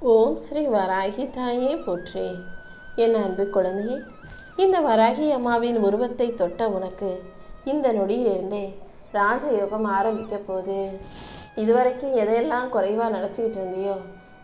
ஓம் ஸ்ரீ வராகி தாயே போற்றி. என் அன்பு குழந்தையே, இந்த வராகி அம்மாவின் உருவத்தை தொட்ட உனக்கு இந்த நொடியிலிருந்தே ராஜயோகம் ஆரம்பிக்க போகுது. இதுவரைக்கும் எதையெல்லாம் குறைவாக நினச்சிக்கிட்டு இருந்தியோ,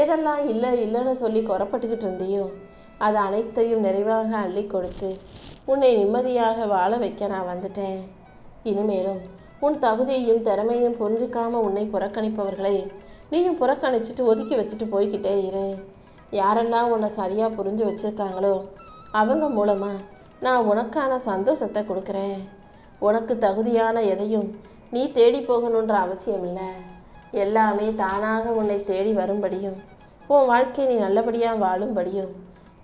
எதெல்லாம் இல்லை இல்லைன்னு சொல்லி குறப்பட்டுக்கிட்டு இருந்தியோ, அது அனைத்தையும் நிறைவாக அள்ளி கொடுத்து உன்னை நிம்மதியாக வாழ வைக்க நான் வந்துட்டேன். இனிமேலும் உன் தகுதியையும் திறமையும் புரிஞ்சுக்காம உன்னை புறக்கணிப்பவர்களை நீயும் புறக்கணிச்சிட்டு ஒதுக்கி வச்சுட்டு போய்கிட்டே இரு. யாரெல்லாம் உன்னை சரியாக புரிஞ்சு வச்சுருக்காங்களோ அவங்க மூலமாக நான் உனக்கான சந்தோஷத்தை கொடுக்குறேன். உனக்கு தகுதியான எதையும் நீ தேடி போகணுன்ற அவசியம் இல்லை. எல்லாமே தானாக உன்னை தேடி வரும்படியும் உன் வாழ்க்கையை நீ நல்லபடியாக வாழும்படியும்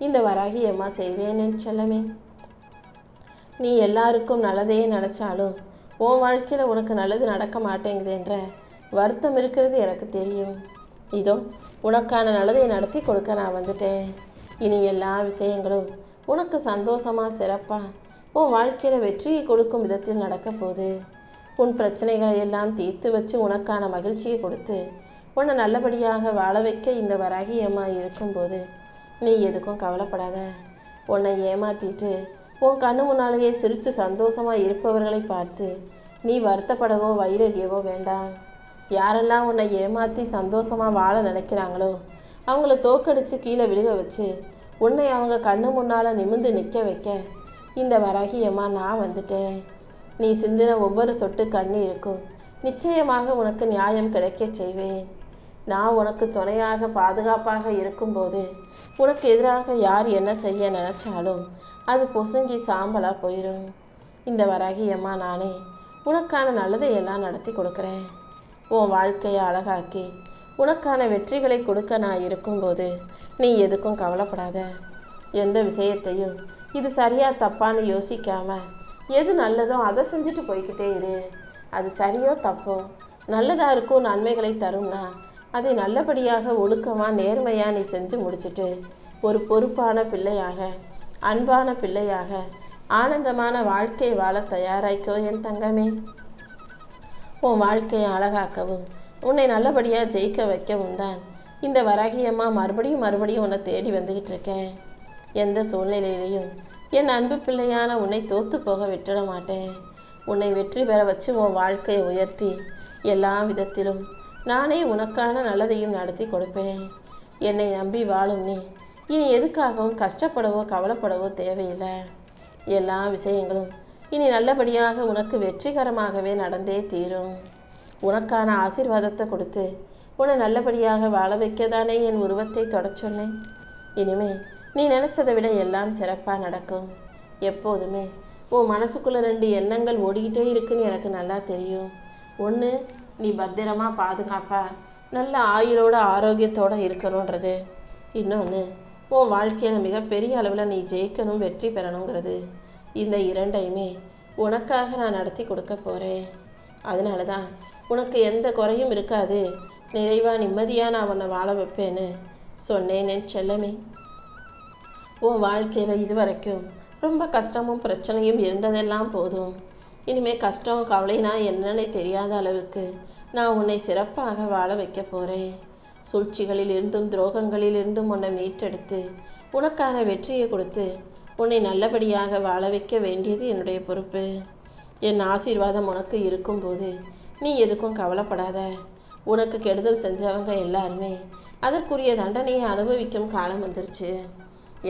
இந்த வராகி அம்மா செய்வேன் என் செல்லமே. நீ எல்லாருக்கும் நல்லதையே நினச்சாலும் உன் வாழ்க்கையில் உனக்கு நல்லது நடக்க மாட்டேங்குது என்ற வருத்தம் இருக்கிறது எனக்கு தெரியும். இதோ உனக்கான நல்லதை நடத்தி கொடுக்க நான் வந்துட்டேன். இனி எல்லா விஷயங்களும் உனக்கு சந்தோஷமாக சிறப்பாக உன் வாழ்க்கையில் வெற்றியை கொடுக்கும் விதத்தில் நடக்க போகுது. உன் பிரச்சனைகளை எல்லாம் தீர்த்து வச்சு உனக்கான மகிழ்ச்சியை கொடுத்து உன்னை நல்லபடியாக வாழ வைக்க இந்த வராகி அம்மா இருக்கும்போது நீ எதுக்கும் கவலைப்படாத. உன்னை ஏமாற்றிட்டு உன் கண்ணு முன்னாலேயே சிரித்து சந்தோஷமாக இருப்பவர்களை பார்த்து நீ வருத்தப்படவோ வைரறியவோ வேண்டாம். யாரெல்லாம் உன்னை ஏமாற்றி சந்தோஷமாக வாழ நினைக்கிறாங்களோ அவங்கள தோக்கடித்து கீழே விழுக வச்சு உன்னை அவங்க கண்ணு முன்னால் நிமிர்ந்து நிற்க வைக்க இந்த வராகி அம்மா நான் வந்துட்டேன். நீ சிந்தின ஒவ்வொரு சொட்டு கண்ணீருக்கும் நிச்சயமாக உனக்கு நியாயம் கிடைக்க செய்வேன். நான் உனக்கு துணையாக பாதுகாப்பாக இருக்கும்போது உனக்கு எதிராக யார் என்ன செய்ய நினச்சாலும் அது பொசுங்கி சாம்பலாக போயிடும். இந்த வராகி அம்மா நானே உனக்கான நல்லதை எல்லாம் நடத்தி கொடுக்குறேன். உன் வாழ்க்கையை அழகாக்கி உனக்கான வெற்றிகளை கொடுக்க நான் இருக்கும்போது நீ எதுக்கும் கவலைப்படாத. எந்த விஷயத்தையும் இது சரியா தப்பான்னு யோசிக்காம எது நல்லதோ அதை செஞ்சுட்டு போய்கிட்டே இரு. அது சரியோ தப்போ நல்லதாக இருக்கும் நன்மைகளை தரும்னா அதை நல்லபடியாக ஒழுக்கமாக நேர்மையாக நீ செஞ்சு முடிச்சுட்டு ஒரு பொறுப்பான பிள்ளையாக அன்பான பிள்ளையாக ஆனந்தமான வாழ்க்கை வாழ தயாராய்க்கோ என் தங்கமே. உன் வாழ்க்கையை அழகாக்கவும் உன்னை நல்லபடியாக ஜெயிக்க வைக்கவும் தான் இந்த வராகி அம்மா மறுபடியும் உன்னை தேடி வந்துக்கிட்டு இருக்கேன். எந்த சூழ்நிலையிலையும் என் அன்பு பிள்ளையான உன்னை தோற்று போக விட்டுட மாட்டேன். உன்னை வெற்றி பெற வச்சு உன் வாழ்க்கையை உயர்த்தி எல்லா விதத்திலும் நானே உனக்கான நல்லதையும் நடத்தி கொடுப்பேன். என்னை நம்பி வாழும் நீ இனி எதுக்காகவும் கஷ்டப்படவோ கவலைப்படவோ தேவையில்லை. எல்லா விஷயங்களும் இனி நல்லபடியாக உனக்கு வெற்றிகரமாகவே நடந்தே தீரும். உனக்கான ஆசீர்வாதத்தை கொடுத்து உன்னை நல்லபடியாக வாழ வைக்கதானே என் உருவத்தை தொட சொன்னேன். இனிமே நீ நினச்சதை விட எல்லாம் சிறப்பாக நடக்கும். எப்போதுமே உன் மனசுக்குள்ளே 2 எண்ணங்கள் ஓடிக்கிட்டே இருக்குன்னு எனக்கு நல்லா தெரியும். ஒன்று, நீ பத்திரமா பாதுகாப்பா நல்ல ஆயுளோட ஆரோக்கியத்தோடு இருக்கணுன்றது. இன்னொன்று, உன் வாழ்க்கையில் மிகப்பெரிய அளவில் நீ ஜெயிக்கணும் வெற்றி பெறணுங்கிறது. இந்த 2ஐயுமே உனக்காக நான் நடத்தி கொடுக்க போகிறேன். அதனால தான் உனக்கு எந்த குறையும் இருக்காது, நிறைவாக நிம்மதியாக நான் உன்னை வாழ வைப்பேன்னு சொன்னேன் என் செல்லமே. உன் வாழ்க்கையில் இதுவரைக்கும் ரொம்ப கஷ்டமும் பிரச்சனையும் இருந்ததெல்லாம் போதும். இனிமேல் கஷ்டம் கவலைனா என்னன்னு தெரியாத அளவுக்கு நான் உன்னை சிறப்பாக வாழ வைக்க போகிறேன். சூழ்ச்சிகளில் இருந்தும் துரோகங்களில் இருந்தும் உன்னை மீட்டெடுத்து உனக்கான வெற்றியை கொடுத்து உன்னை நல்லபடியாக வாழ வைக்க வேண்டியது என்னுடைய பொறுப்பு. என் ஆசீர்வாதம் உனக்கு இருக்கும்போது நீ எதுக்கும் கவலைப்படாத. உனக்கு கெடுதல் செஞ்சவங்க எல்லாருமே அதற்குரிய தண்டனையை அனுபவிக்கும் காலம் வந்துருச்சு.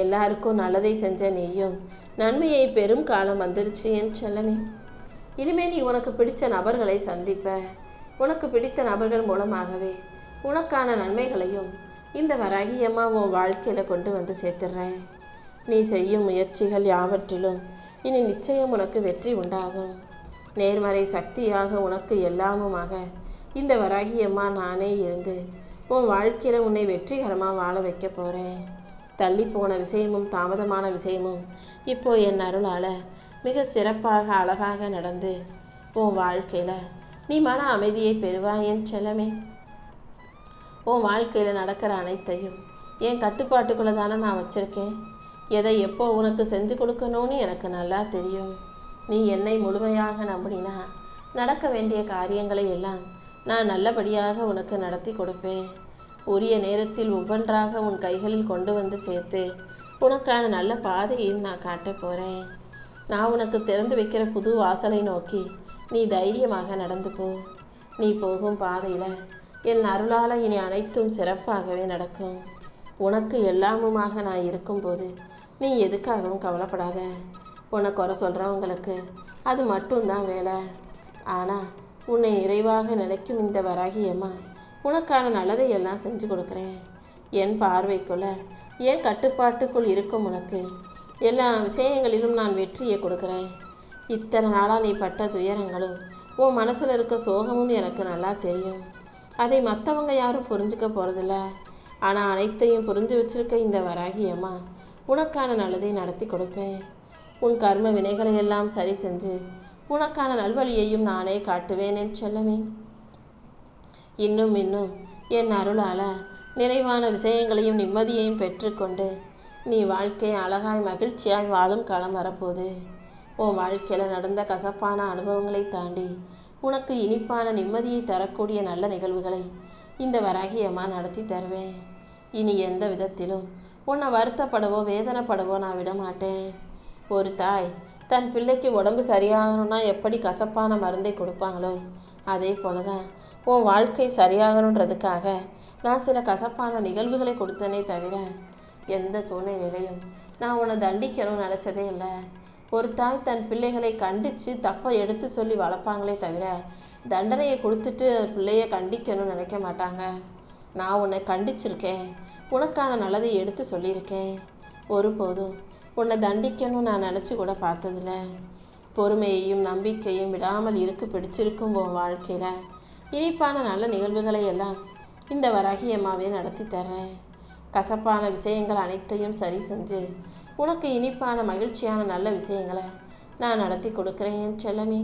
எல்லாருக்கும் நல்லதை செஞ்ச நீயும் நன்மையை பெரும் காலம் வந்துருச்சு என் செல்லமே. இனிமே நீ உனக்கு பிடித்த நபர்களை சந்திப்ப. உனக்கு பிடித்த நபர்கள் மூலமாகவே உனக்கான நன்மைகளையும் இந்த வராகி அம்மா உன் வாழ்க்கையில் கொண்டு வந்து சேர்த்துடுறேன். நீ செய்யும் முயற்சிகள் யாவற்றிலும் இனி நிச்சயம் உனக்கு வெற்றி உண்டாகும். நேர்மறை சக்தியாக உனக்கு எல்லாமுமாக இந்த வராகி அம்மா நானே இருந்து உன் வாழ்க்கையில் உன்னை வெற்றிகரமாக வாழ வைக்க போகிறேன். தள்ளி போன விஷயமும் தாமதமான விஷயமும் இப்போ என் அருளால் மிக சிறப்பாக அழகாக நடந்து உன் வாழ்க்கையில் நீ மன அமைதியை பெறுவாய் என் செல்லமே. உன் வாழ்க்கையில் நடக்கிற அனைத்தையும் என் கட்டுப்பாட்டுக்குள்ளே தானே நான் வச்சுருக்கேன். எதை எப்போ உனக்கு செஞ்சு கொடுக்கணும்னு எனக்கு நல்லா தெரியும். நீ என்னை முழுமையாக நம்பினா நடக்க வேண்டிய காரியங்களை எல்லாம் நான் நல்லபடியாக உனக்கு நடத்தி கொடுப்பேன். உரிய நேரத்தில் ஒவ்வொன்றாக உன் கைகளில் கொண்டு வந்து சேர்த்து உனக்கான நல்ல பாதையையும் நான் காட்டப் போகிறேன். நான் உனக்கு திறந்து வைக்கிற புது வாசலை நோக்கி நீ தைரியமாக நடந்து போ. நீ போகும் பாதையில் என் அருளால் இனி அனைத்தும் சிறப்பாகவே நடக்கும். உனக்கு எல்லாமுமாக நான் இருக்கும்போது நீ எதுக்காகவும் கவலைப்படாத. உன்னை குறை சொல்கிறவங்களுக்கு அது மட்டும்தான் வேலை. ஆனால் உன்னை நிறைவாக நினைக்கும் இந்த வராகியம்மா உனக்கான நல்லதை எல்லாம் செஞ்சு கொடுக்குறேன். என் பார்வைக்குள்ள என் கட்டுப்பாட்டுக்குள் இருக்கும் உனக்கு எல்லா விஷயங்களிலும் நான் வெற்றியை கொடுக்குறேன். இத்தனை நாளாக நீ பட்ட துயரங்களும் உன் மனசில் இருக்க சோகமும் எனக்கு நல்லா தெரியும். அதை மற்றவங்க யாரும் புரிஞ்சுக்க போகிறதில்ல. ஆனால் அனைத்தையும் புரிஞ்சு வச்சிருக்க இந்த வராகியம்மா உனக்கான நல்லதை நடத்தி கொடுப்பேன். உன் கர்ம வினைகளை எல்லாம் சரி செஞ்சு உனக்கான நல்வழியையும் நானே காட்டுவேன் என் செல்லமே. இன்னும் என் அருளால் நிறைவான விஷயங்களையும் நிம்மதியையும் பெற்றுக்கொண்டு நீ வாழ்க்கையை அழகாய் மகிழ்ச்சியாய் வாழும் காலம் வரப்போகுது. உன் வாழ்க்கையில் நடந்த கசப்பான அனுபவங்களை தாண்டி உனக்கு இனிப்பான நிம்மதியை தரக்கூடிய நல்ல நிகழ்வுகளை இந்த வராகியம்மா நடத்தி தருவேன். இனி எந்த விதத்திலும் உன்னை வருத்தப்படவோ வேதனைப்படவோ நான் விட மாட்டேன். ஒரு தாய் தன் பிள்ளைக்கு உடம்பு சரியாகணும்னா எப்படி கசப்பான மருந்தை கொடுப்பாங்களோ அதே போல தான் உன் வாழ்க்கை சரியாகணுன்றதுக்காக நான் சில கசப்பான நிகழ்வுகளை கொடுத்தனே தவிர எந்த சூழ்நிலையிலையும் நான் உன்னை தண்டிக்கணும்னு நினச்சதே இல்லை. ஒரு தாய் தன் பிள்ளைகளை கண்டித்து தப்பை எடுத்து சொல்லி வளர்ப்பாங்களே தவிர தண்டனையை கொடுத்துட்டு பிள்ளைய கண்டிக்கணும்னு நினைக்க மாட்டாங்க. நான் உன்னை கண்டிச்சிருக்கேன், உனக்கான நல்லதை எடுத்து சொல்லியிருக்கேன். ஒருபோதும் உன்னை தண்டிக்கணும்னு நான் நினச்சி கூட பார்த்ததில்ல. பொறுமையையும் நம்பிக்கையும் விடாமல் பிடிச்சிருக்கும் உன் வாழ்க்கையில் இனிப்பான நல்ல நிகழ்வுகளை எல்லாம் இந்த வராகியம்மாவே நடத்தி தர்றேன். கசப்பான விஷயங்கள் அனைத்தையும் சரி செஞ்சு உனக்கு இனிப்பான மகிழ்ச்சியான நல்ல விஷயங்களை நான் நடத்தி கொடுக்குறேன் என் செல்லமே.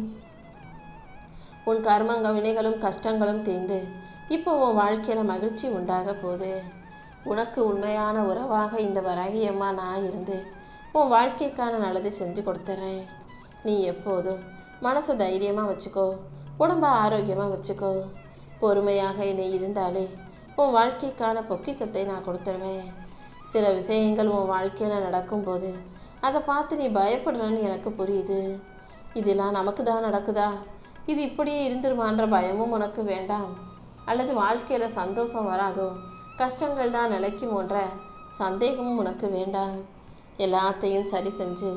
உன் கர்மங்க வினைகளும் கஷ்டங்களும் தீர்ந்து இப்போ உன் வாழ்க்கையில் மகிழ்ச்சி உண்டாக போகுது. உனக்கு உண்மையான உறவாக இந்த வராகியம்மா நான் இருந்து உன் வாழ்க்கைக்கான நல்லதை செஞ்சு கொடுத்துட்றேன். நீ எப்போதும் மனசை தைரியமாக வச்சுக்கோ, உடம்ப ஆரோக்கியமாக வச்சுக்கோ. பொறுமையாக நீ இருந்தாலே உன் வாழ்க்கைக்கான பொக்கிஷத்தை நான் கொடுத்துருவேன். சில விஷயங்கள் உன் வாழ்க்கையில் நடக்கும்போது அதை பார்த்து நீ பயப்படுறன்னு எனக்கு புரியுது. இதெல்லாம் நமக்கு தான் நடக்குதா, இது இப்படியே இருந்துருவான்ற பயமும் உனக்கு வேண்டாம். அல்லது வாழ்க்கையில் சந்தோஷம் வராதோ, கஷ்டங்கள் தான் நிலைக்குமோன்ற சந்தேகமும் உனக்கு வேண்டாம். எல்லாத்தையும் சரி செஞ்சு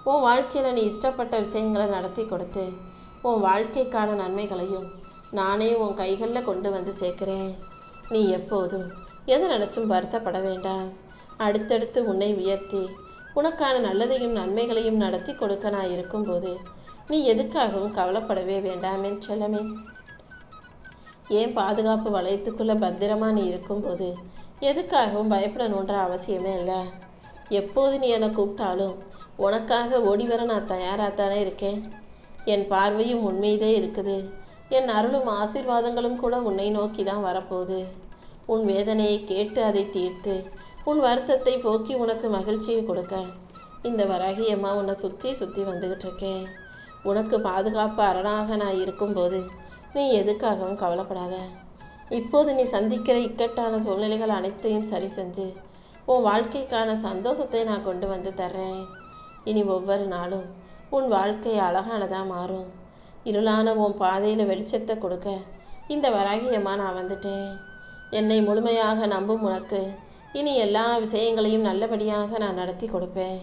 உன் வாழ்க்கையில் நீ இஷ்டப்பட்ட விஷயங்களை நடத்தி கொடுத்து உன் வாழ்க்கைக்கான நன்மைகளையும் நானே உன் கைகளில் கொண்டு வந்து சேர்க்கிறேன். நீ எப்போதும் எதை நினச்சும் வருத்தப்பட வேண்டாம். அடுத்தடுத்து உன்னை உயர்த்தி உனக்கான நல்லதையும் நன்மைகளையும் நடத்தி கொடுக்க நான் இருக்கும்போது நீ எதுக்காகவும் கவலைப்படவே வேண்டாம் என் செல்லமே. ஏன் பாதுகாப்பு வளையத்துக்குள்ளே பத்திரமா நீ இருக்கும்போது எதுக்காகவும் பயப்படணுன்ற அவசியமே இல்லை. எப்போது நீ என்னை கூப்பிட்டாலும் உனக்காக ஓடி வர நான் தயாராகத்தானே இருக்கேன். என் பார்வையும் உண்மையிலே இருக்குது. என் அருளும் ஆசீர்வாதங்களும் கூட உன்னை நோக்கி தான் வரப்போகுது. உன் வேதனையை கேட்டு அதை தீர்த்து உன் வருத்தத்தை போக்கி உனக்கு மகிழ்ச்சியை கொடுக்க இந்த வராகியம்மா உன்னை சுற்றி வந்துக்கிட்டு இருக்கேன். உனக்கு பாதுகாப்பு அரணாக நான் இருக்கும்போது நீ எதுக்காகவும் கவலைப்படாத. இப்போது நீ சந்திக்கிற இக்கட்டான சூழ்நிலைகள் அனைத்தையும் சரி செஞ்சு உன் வாழ்க்கைக்கான சந்தோஷத்தை நான் கொண்டு வந்து தர்றேன். இனி ஒவ்வொரு நாளும் உன் வாழ்க்கை அழகானதாக மாறும். இருளான உன் பாதையில் வெளிச்சத்தை கொடுக்க இந்த வராகியம்மா நான் வந்துட்டேன். என்னை முழுமையாக நம்பும் உனக்கு இனி எல்லா விஷயங்களையும் நல்லபடியாக நான் நடத்தி கொடுப்பேன்.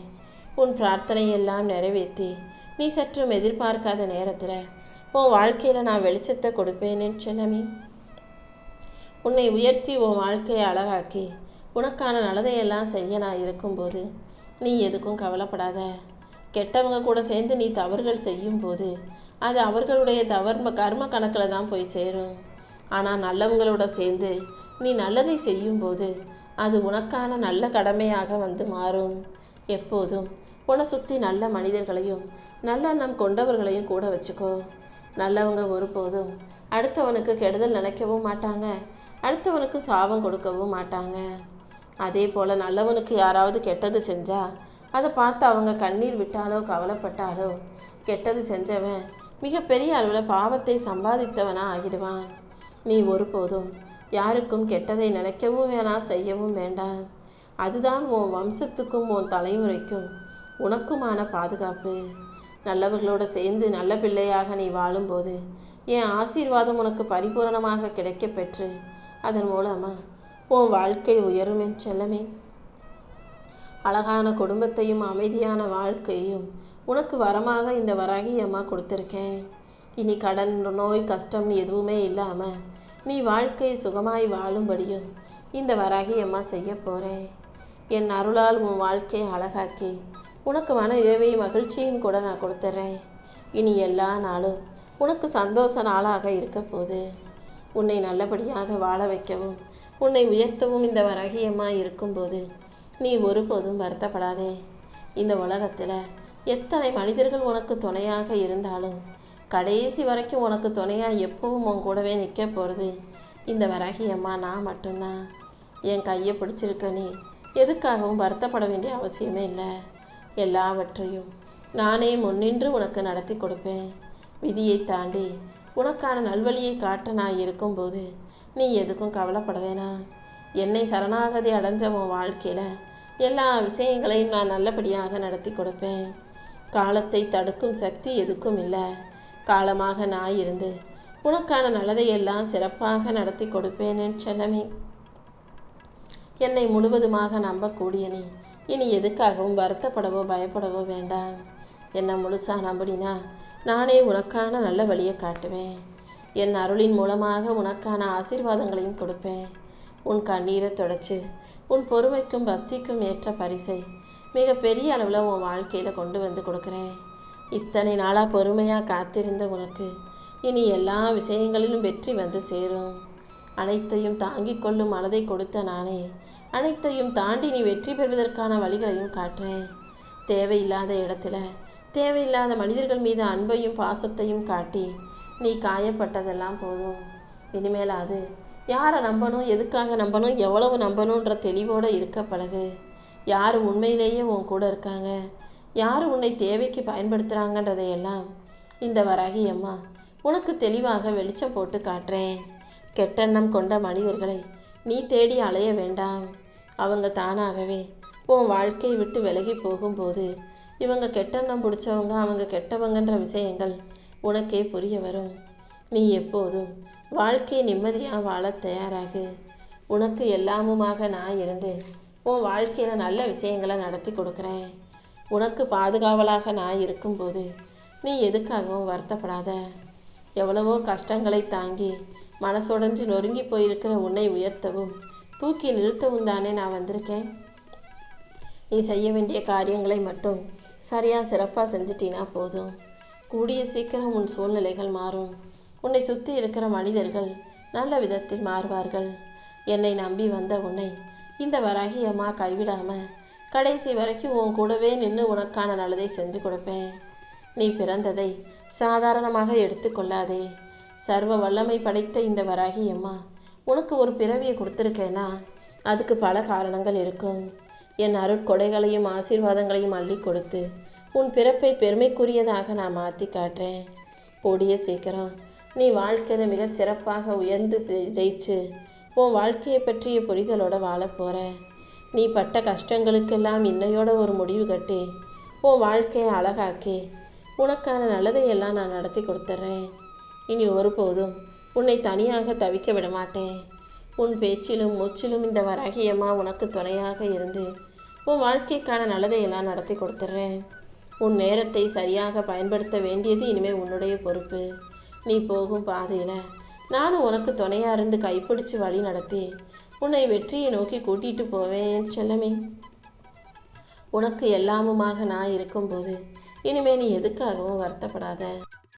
உன் பிரார்த்தனையெல்லாம் நிறைவேற்றி நீ சற்றும் எதிர்பார்க்காத நேரத்தில் உன் வாழ்க்கையில் நான் வெளிச்சத்தை கொடுப்பேன் என் செல்லமே. உன்னை உயர்த்தி உன் வாழ்க்கையை அழகாக்கி உனக்கான நல்லதையெல்லாம் செய்ய நான் இருக்கும்போது நீ எதுக்கும் கவலைப்படாத. கெட்டவங்க கூட சேர்ந்து நீ தவறுகள் செய்யும்போது அது அவர்களுடைய கர்ம கணக்கில் தான் போய் சேரும். ஆனால் நல்லவங்களோட சேர்ந்து நீ நல்லதை செய்யும்போது அது உனக்கான நல்ல கடமையாக வந்து மாறும். எப்போதும் உன்னை சுற்றி நல்ல மனிதர்களையும் நல்ல எண்ணம் கொண்டவர்களையும் கூட வச்சுக்கோ. நல்லவங்க ஒருபோதும் அடுத்தவனுக்கு கெடுதல் நினைக்கவும் மாட்டாங்க, அடுத்தவனுக்கு சாபம் கொடுக்கவும் மாட்டாங்க. அதே போல் நல்லவனுக்கு யாராவது கெட்டது செஞ்சால் அதை பார்த்து அவங்க கண்ணீர் விட்டாலோ கவலைப்பட்டாலோ கெட்டது செஞ்சவன் மிகப்பெரிய அளவில் பாவத்தை சம்பாதித்தவனாக ஆகிடுவான். நீ ஒருபோதும் யாருக்கும் கெட்டதை நினைக்கவும் வேணாம், செய்யவும் வேண்டாம். அதுதான் உன் வம்சத்துக்கும் உன் தலைமுறைக்கும் உனக்குமான பாதுகாப்பு. நல்லவர்களோட சேர்ந்து நல்ல பிள்ளையாக நீ வாழும்போது என் ஆசீர்வாதம் உனக்கு பரிபூரணமாக கிடைக்க பெற்று அதன் மூலமா உன் வாழ்க்கை உயரும் என் செல்லமே. அழகான குடும்பத்தையும் அமைதியான வாழ்க்கையும் உனக்கு வரமாக இந்த வராகி அம்மா கொடுத்துருக்கேன். இனி கடன், நோய், கஷ்டம்னு எதுவுமே இல்லாமல் நீ வாழ்க்கை சுகமாய் வாழும்படியும் இந்த வராகி அம்மா செய்ய போகிறேன். என் அருளால் உன் வாழ்க்கையை அழகாக்கி உனக்கு மன நிறைவை மகிழ்ச்சியும் கூட நான் கொடுத்துட்றேன். இனி எல்லா நாளும் உனக்கு சந்தோஷ நாளாக இருக்க போது உன்னை நல்லபடியாக வாழ வைக்கவும் உன்னை உயர்த்தவும் இந்த வராகி அம்மா இருக்கும்போது நீ ஒருபோதும் வருத்தப்படாதே. இந்த உலகத்தில் எத்தனை மனிதர்கள் உனக்கு துணையாக இருந்தாலும் கடைசி வரைக்கும் உனக்கு துணையாக எப்பவும் உன் கூடவே நிற்க போகிறது இந்த வராகி அம்மா நான் மட்டும்தான். என் கையை பிடிச்சிருக்க நீ எதுக்காகவும் வருத்தப்பட வேண்டிய அவசியமே இல்லை. எல்லாவற்றையும் நானே முன்னின்று உனக்கு நடத்தி கொடுப்பேன். விதியை தாண்டி உனக்கான நல்வழியை காட்ட நான் இருக்கும்போது நீ எதுக்கும் கவலைப்பட வேணாம். என்னை சரணாகதி அடைஞ்ச உன் வாழ்க்கையில் எல்லா விஷயங்களையும் நான் நல்லபடியாக நடத்தி கொடுப்பேன். காலத்தை தடுக்கும் சக்தி எதுக்கும் இல்லை. காலமாக நான் இருந்து உனக்கான நல்லதையெல்லாம் சிறப்பாக நடத்தி கொடுப்பேன் என் செல்லமே. என்னை முழுவதுமாக நம்பக்கூடிய நீ இனி எதுக்காகவும் வருத்தப்படவோ பயப்படவோ வேண்டாம். என்னை முழுசா நம்பினா நானே உனக்கான நல்ல வழியை காட்டுவேன். என் அருளின் மூலமாக உனக்கான ஆசீர்வாதங்களையும் கொடுப்பேன். உன் கண்ணீரை தொடச்சு உன் பொறுமைக்கும் பக்திக்கும் ஏற்ற பரிசை மிக பெரிய அளவில் உன் வாழ்க்கையில் கொண்டு வந்து கொடுக்குறேன். இத்தனை நாளாக பொறுமையாக காத்திருந்த உனக்கு இனி எல்லா விஷயங்களிலும் வெற்றி வந்து சேரும். அனைத்தையும் தாங்கிக் கொள்ளும் மனதை கொடுத்த நானே அனைத்தையும் தாண்டி நீ வெற்றி பெறுவதற்கான வழிகளையும் காட்டுறேன். தேவையில்லாத இடத்துல தேவையில்லாத மனிதர்கள் மீது அன்பையும் பாசத்தையும் காட்டி நீ காயப்பட்டதெல்லாம் போதும். இனிமேல் அது யாரை நம்பணும், எதுக்காக நம்பணும், எவ்வளவு நம்பணுன்ற தெளிவோடு இருக்க பழகு. யார் உண்மையிலேயே உன் கூட இருக்காங்க, யார் உன்னை தேவைக்கு பயன்படுத்துகிறாங்கன்றதையெல்லாம் இந்த வராகி அம்மா உனக்கு தெளிவாக வெளிச்சம் போட்டு காட்டுறேன். கெட்டெண்ணம் கொண்ட மனிதர்களை நீ தேடி அலைய வேண்டாம். அவங்க தானாகவே உன் வாழ்க்கையை விட்டு விலகி போகும்போது இவங்க கெட்டெண்ணம் பிடிச்சவங்க, அவங்க கெட்டவங்கன்ற விஷயங்கள் உனக்கே புரிய வரும். நீ எப்போதும் வாழ்க்கையை நிம்மதியாக வாழ தயாராகு. உனக்கு எல்லாமுமாக நான் இருந்து உன் வாழ்க்கையில் நல்ல விஷயங்களை நடத்தி கொடுக்குறேன். உனக்கு பாதுகாவலாக நான் இருக்கும்போது நீ எதுக்காகவும் வருத்தப்படாத. எவ்வளவோ கஷ்டங்களை தாங்கி மனசுடைஞ்சு நொறுங்கி போயிருக்கிற உன்னை உயர்த்தவும் தூக்கி நிறுத்தவும் தானே நான் வந்திருக்கேன். நீ செய்ய வேண்டிய காரியங்களை மட்டும் சரியாக சிறப்பாக செஞ்சிட்டினா போதும். கூடிய சீக்கிரம் உன் சூழ்நிலைகள் மாறும். உன்னை சுற்றி இருக்கிற மனிதர்கள் நல்ல விதத்தில் மாறுவார்கள். என்னை நம்பி வந்த உன்னை இந்த வராகி அம்மா கைவிடாமல் கடைசி வரைக்கும் உன் கூடவே நின்று உனக்கான நல்லதை செஞ்சு கொடுப்பேன். நீ பிறந்ததை சாதாரணமாக எடுத்துக்கொள்ளாதே. சர்வ வல்லமை படைத்த இந்த வராகி அம்மா உனக்கு ஒரு பிறவியை கொடுத்துருக்கேன்னா அதுக்கு பல காரணங்கள் இருக்கும். என் அருட்கொடைகளையும் ஆசீர்வாதங்களையும் அள்ளி கொடுத்து உன் பிறப்பை பெருமைக்குரியதாக நான் மாற்றி காட்டுறேன். கூடிய சீக்கிரம் நீ வாழ்க்கையில் மிக சிறப்பாக உயர்ந்து ஜெயிச்சு உன் வாழ்க்கையை பற்றிய புரிதலோடு வாழ போகிற. நீ பட்ட கஷ்டங்களுக்கெல்லாம் இன்னையோட ஒரு முடிவு கட்டி உன் வாழ்க்கையை அழகாக்கி உனக்கான நல்லதையெல்லாம் நான் நடத்தி கொடுத்துட்றேன். இனி ஒருபோதும் உன்னை தனியாக தவிக்க விட மாட்டேன். உன் பேச்சிலும் மூச்சிலும் இந்த வராகி அம்மா உனக்கு துணையாக இருந்து உன் வாழ்க்கைக்கான நல்லதையெல்லாம் நடத்தி கொடுத்துட்றேன். உன் நேரத்தை சரியாக பயன்படுத்த வேண்டியது இனிமேல் உன்னுடைய பொறுப்பு. நீ போகும் பாதையில் நானும் உனக்கு துணையாக இருந்து கைப்பிடிச்சு வழி நடத்தி உன்னை வெற்றியை நோக்கி கூட்டிகிட்டு போவேன் செல்லமே. உனக்கு எல்லாமுமாக நான் இருக்கும்போது இனிமேல் நீ எதுக்காகவும் வருத்தப்படாத.